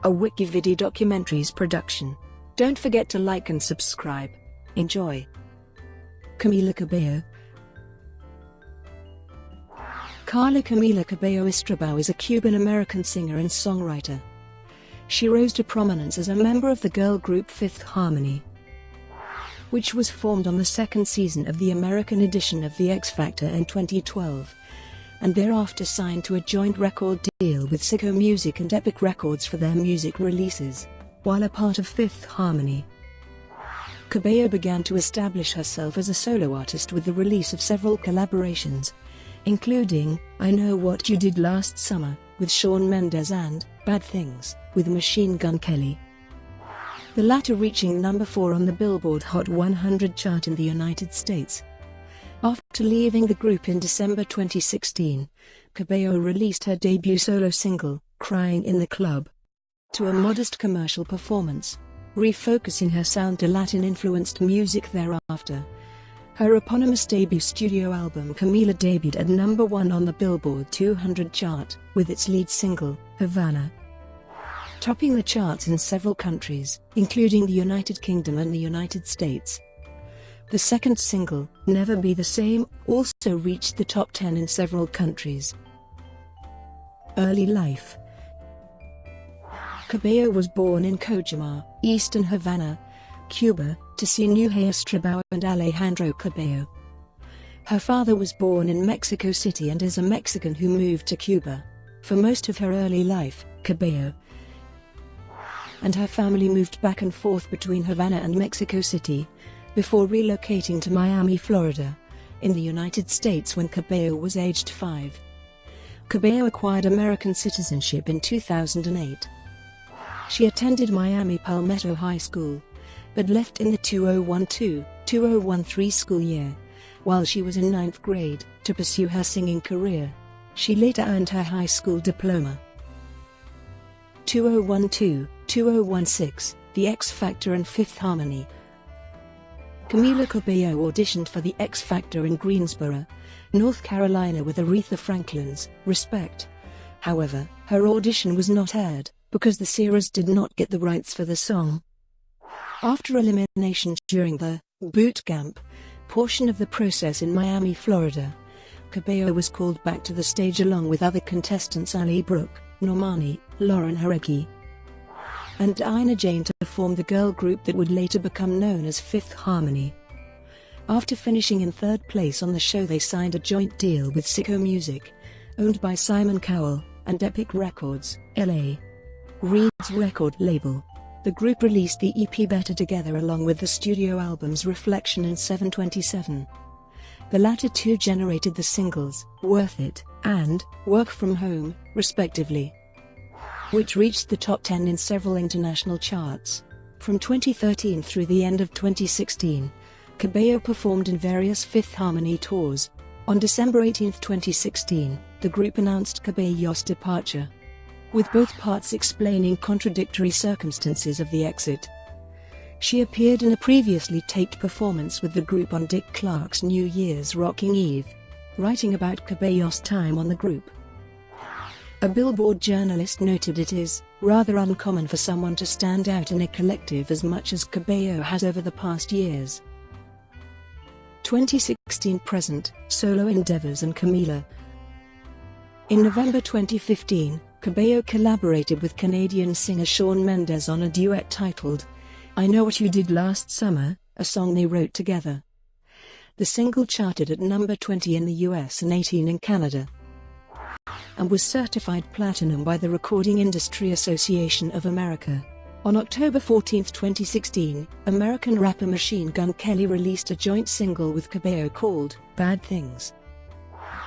a WikiVidi documentaries production. Don't forget to like and subscribe. Enjoy. Camila Cabello. Karla Camila Cabello Estrabao is a Cuban-American singer and songwriter. She rose to prominence as a member of the girl group Fifth Harmony, which was formed on the second season of the American edition of The X Factor in 2012, and thereafter signed to a joint record deal with Syco Music and Epic Records for their music releases. While a part of Fifth Harmony, Cabello began to establish herself as a solo artist with the release of several collaborations, including I Know What You Did Last Summer with Shawn Mendes and Bad Things with Machine Gun Kelly, the latter reaching number 4 on the Billboard Hot 100 chart in the United States. After leaving the group in December 2016, Cabello released her debut solo single, Crying in the Club, to a modest commercial performance, refocusing her sound to Latin-influenced music thereafter. Her eponymous debut studio album Camila debuted at number 1 on the Billboard 200 chart, with its lead single, Havana, topping the charts in several countries, including the United Kingdom and the United States. The second single, Never Be the Same, also reached the top 10 in several countries. Early life. Cabello was born in Cojamar, eastern Havana, Cuba, to Sinuhe Estrabao and Alejandro Cabello. Her father was born in Mexico City and is a Mexican who moved to Cuba. For most of her early life, Cabello and her family moved back and forth between Havana and Mexico City, before relocating to Miami, Florida, in the United States when Cabello was aged 5. Cabello acquired American citizenship in 2008. She attended Miami Palmetto High School, but left in the 2012-2013 school year, while she was in 9th grade, to pursue her singing career. She later earned her high school diploma. 2012-2016, The X Factor and Fifth Harmony. Camila Cabello auditioned for The X Factor in Greensboro, North Carolina with Aretha Franklin's Respect. However, her audition was not aired, because the series did not get the rights for the song. After elimination during the boot camp portion of the process in Miami, Florida, Cabello was called back to the stage along with other contestants Ali Brooke, Normani, Lauren Jarecki, and Ina Jane to form the girl group that would later become known as Fifth Harmony. After finishing in 3rd place on the show, they signed a joint deal with Syco Music, owned by Simon Cowell, and Epic Records, L.A. Reid's record label. The group released the EP Better Together along with the studio albums Reflection and 727. The latter two generated the singles, Worth It, and Work From Home, respectively, which reached the top 10 in several international charts. From 2013 through the end of 2016, Cabello performed in various Fifth Harmony tours. On December 18, 2016, the group announced Cabello's departure, with both parts explaining contradictory circumstances of the exit. She appeared in a previously taped performance with the group on Dick Clark's New Year's Rocking Eve, writing about Cabello's time on the group. A Billboard journalist noted it is rather uncommon for someone to stand out in a collective as much as Cabello has over the past years. 2016 present, solo endeavors and Camila. In November 2015, Cabello collaborated with Canadian singer Shawn Mendes on a duet titled I Know What You Did Last Summer, a song they wrote together. The single charted at number 20 in the US and 18 in Canada, and was certified platinum by the Recording Industry Association of America. On October 14, 2016, American rapper Machine Gun Kelly released a joint single with Cabello called Bad Things,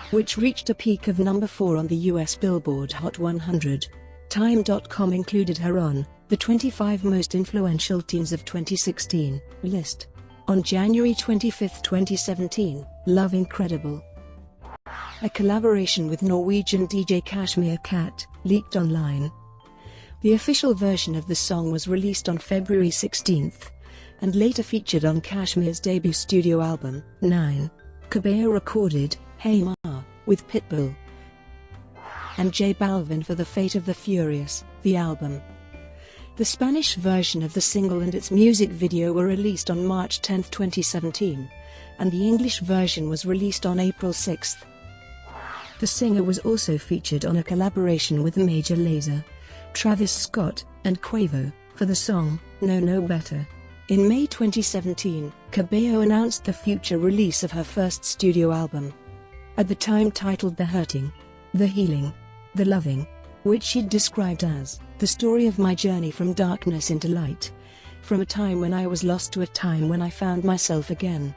which reached a peak of number 4 on the US Billboard Hot 100. Time.com included her on the 25 Most Influential Teens of 2016 list. On January 25, 2017, Love Incredible, a collaboration with Norwegian DJ Kashmir Cat, leaked online. The official version of the song was released on February 16, and later featured on Kashmir's debut studio album, 9. Cabello recorded Hey Ma with Pitbull and J Balvin for The Fate of the Furious, the album. The Spanish version of the single and its music video were released on March 10, 2017, and the English version was released on April 6. The singer was also featured on a collaboration with Major Lazer, Travis Scott, and Quavo, for the song No No Better. In May 2017, Cabello announced the future release of her first studio album, at the time titled The Hurting, The Healing, The Loving, which she described as the story of my journey from darkness into light, from a time when I was lost to a time when I found myself again.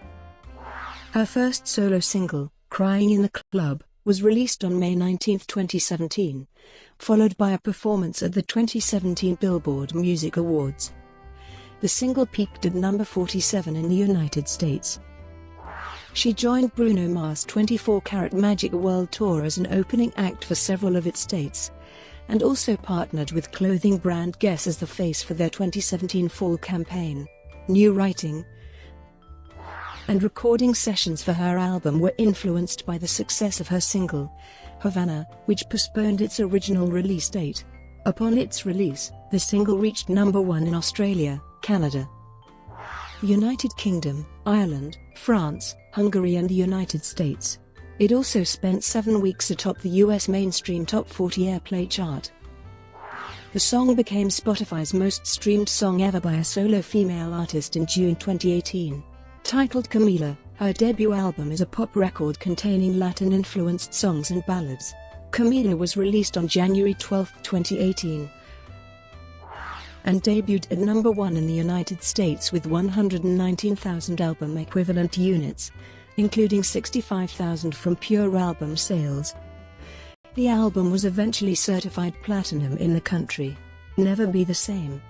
Her first solo single, Crying in the Club, was released on May 19, 2017, followed by a performance at the 2017 Billboard Music Awards. The single peaked at number 47 in the United States. She joined Bruno Mars' 24 Karat Magic World Tour as an opening act for several of its states, and also partnered with clothing brand Guess as the face for their 2017 fall campaign. New writing and recording sessions for her album were influenced by the success of her single, Havana, which postponed its original release date. Upon its release, the single reached number 1 in Australia, Canada, the United Kingdom, Ireland, France, Hungary and the United States. It also spent 7 weeks atop the US mainstream Top 40 airplay chart. The song became Spotify's most streamed song ever by a solo female artist in June 2018. Titled Camila, her debut album is a pop record containing Latin-influenced songs and ballads. Camila was released on January 12, 2018, and debuted at number 1 in the United States with 119,000 album equivalent units, including 65,000 from pure album sales. The album was eventually certified platinum in the country. Never Be the Same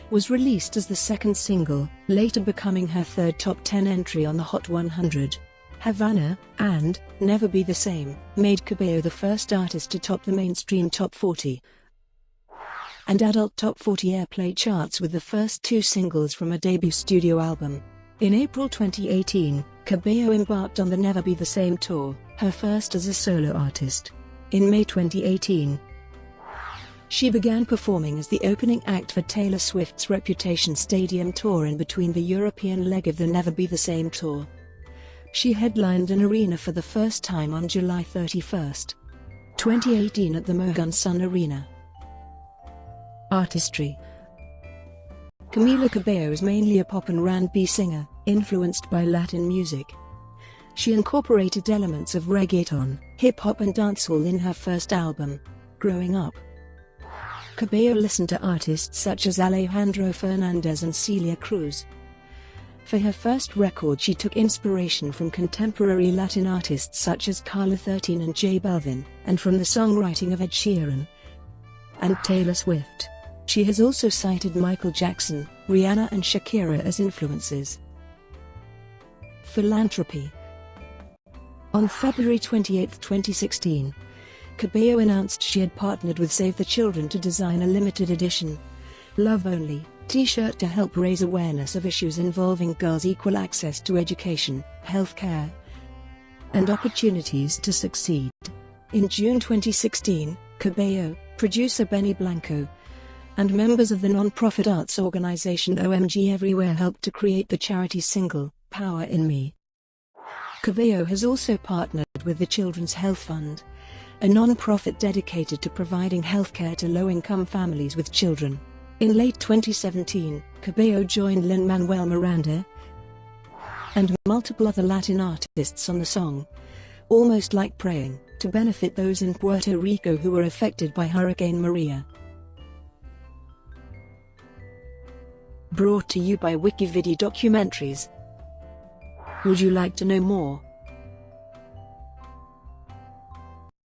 was released as the second single, later becoming her third top 10 entry on the Hot 100. Havana and Never Be the Same made Cabello the first artist to top the mainstream Top 40 and adult Top 40 airplay charts with the first 2 singles from a debut studio album. In April 2018, Cabello embarked on the Never Be the Same tour, her first as a solo artist. In May 2018, she began performing as the opening act for Taylor Swift's Reputation Stadium tour in between the European leg of the Never Be the Same tour. She headlined an arena for the first time on July 31, 2018 at the Mohegan Sun Arena. Artistry. Camila Cabello is mainly a pop and R&B singer, influenced by Latin music. She incorporated elements of reggaeton, hip-hop and dancehall in her first album, Growing Up. Cabello listened to artists such as Alejandro Fernandez and Celia Cruz. For her first record she took inspiration from contemporary Latin artists such as Carla 13 and J Balvin, and from the songwriting of Ed Sheeran and Taylor Swift. She has also cited Michael Jackson, Rihanna and Shakira as influences. Philanthropy. On February 28, 2016, Cabello announced she had partnered with Save the Children to design a limited edition, Love Only, t-shirt to help raise awareness of issues involving girls' equal access to education, healthcare, and opportunities to succeed. In June 2016, Cabello, producer Benny Blanco, and members of the non-profit arts organization OMG Everywhere helped to create the charity single, Power in Me. Cabello has also partnered with the Children's Health Fund, a non-profit dedicated to providing healthcare to low-income families with children. In late 2017, Cabello joined Lin-Manuel Miranda and multiple other Latin artists on the song, Almost Like Praying, to benefit those in Puerto Rico who were affected by Hurricane Maria. Brought to you by WikiVidi Documentaries. Would you like to know more?